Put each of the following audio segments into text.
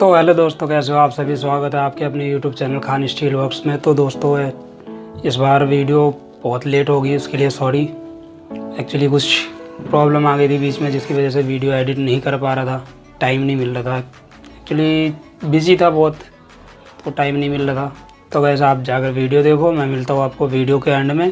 तो हेलो दोस्तों, कैसे हो आप सभी। स्वागत है आपके अपने YouTube channel Khan steel works में। तो दोस्तों इस बार वीडियो बहुत लेट होगी, उसके लिए सॉरी। एक्चुअली कुछ प्रॉब्लम आ गई थी बीच में, जिसकी वजह से वीडियो एडिट नहीं कर पा रहा था, टाइम नहीं मिल रहा था। एक्चुअली बिजी था बहुत, तो टाइम नहीं मिल रहा था। तो वैसे आप जाकर वीडियो देखो, मैं मिलता हूँ आपको वीडियो के एंड में।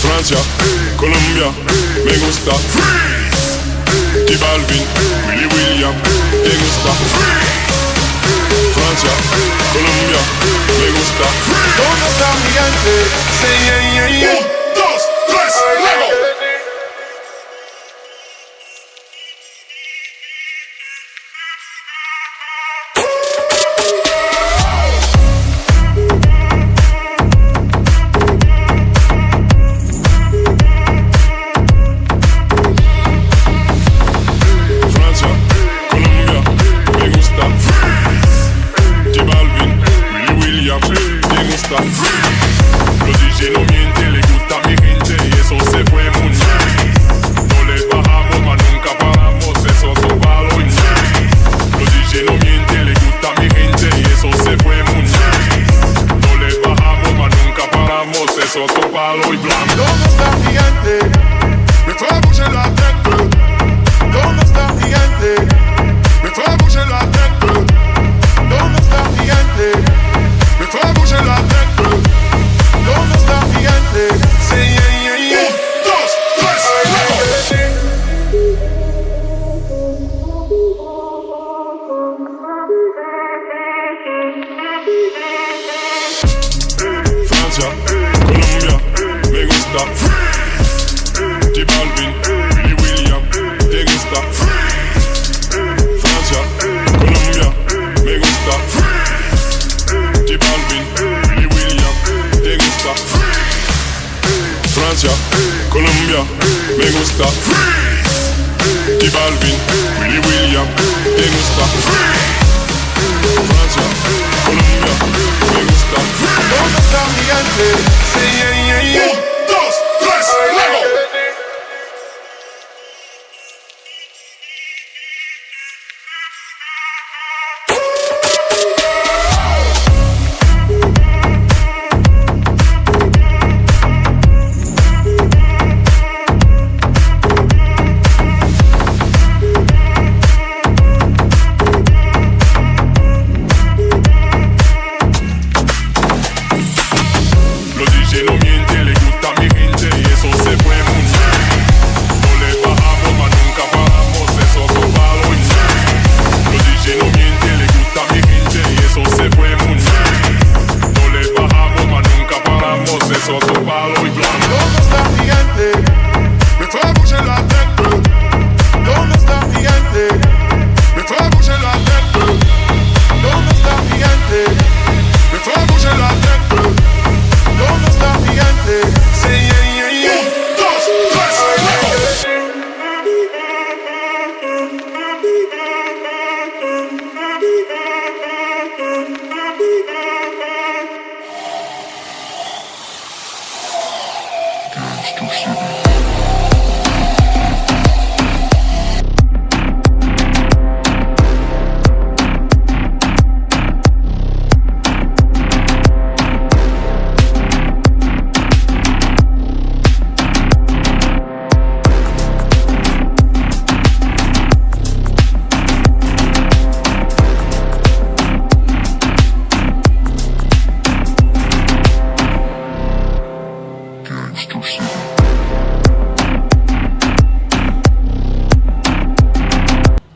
Francia, Colombia, me gusta Freeze. J Balvin, Willy William, me gusta Freeze. Francia, Colombia, me gusta Freeze. ¿Dónde está mi gente? Say yeah, yeah, yeah. 1, 2, 3, luego. Los DJ no mienten, le gusta mi gente y eso se fue muy nice. No les bajamos, mas nunca paramos, eso es un palo y nice. Los DJ no mienten, le gusta mi gente y eso se fue muy nice. No les bajamos, mas nunca paramos, eso es un palo y blanco. ¿Dónde está mi gente? Me fue a bouger la tête. ¿Dónde está mi gente? Me fue a bouger la tête. ¿Dónde está mi gente? Me fue a bouger la tête. ¿Dónde está mi gente? Say yeah, yeah, yeah. 1, 2, 3, luego. Francia, Colombia. gusta. J Balvin, Willy William, te gusta. Francia, Colombia, me gusta. J Balvin, Willy William, te gusta. Francia, Colombia, me gusta. J Balvin, Willy William, te gusta. Francia, Colombia, me gusta. ¿Dónde está mi gente? Sí, yeah, yeah, yeah. 1, 2, 3, luego. Los DJ no mienten, le gusta a mi gente y eso se fue muy bien. No le bajamos, mas nunca paramos, eso es otro palo y los DJ no mienten, le gusta a mi gente y eso se fue muy bien. No le bajamos, mas nunca paramos, eso es otro palo y blanco. ¿Dónde está mi gente? Me fue a bouger la tête. ¿Dónde está mi gente? Me fue a bouger la tête. ¿Dónde está mi gente? Me fue a bouger la tête. ¿Dónde está mi gente? Sí, yeah, yeah, yeah. 1, 2, 3, luego.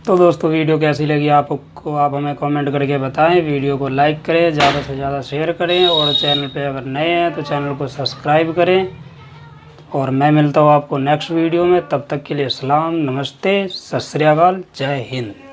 तो दोस्तों video कैसी लगी आपको, आप हमें comment करके बताएं। Video को लाइक करें, ज़्यादा से ज़्यादा शेयर करें और चैनल पे अगर नए हैं तो चैनल को सब्सक्राइब करें। और मैं मिलता हूँ आपको नेक्स्ट वीडियो में, तब तक के लिए सलाम, नमस्ते, सत श्री अकाल, जय हिंद।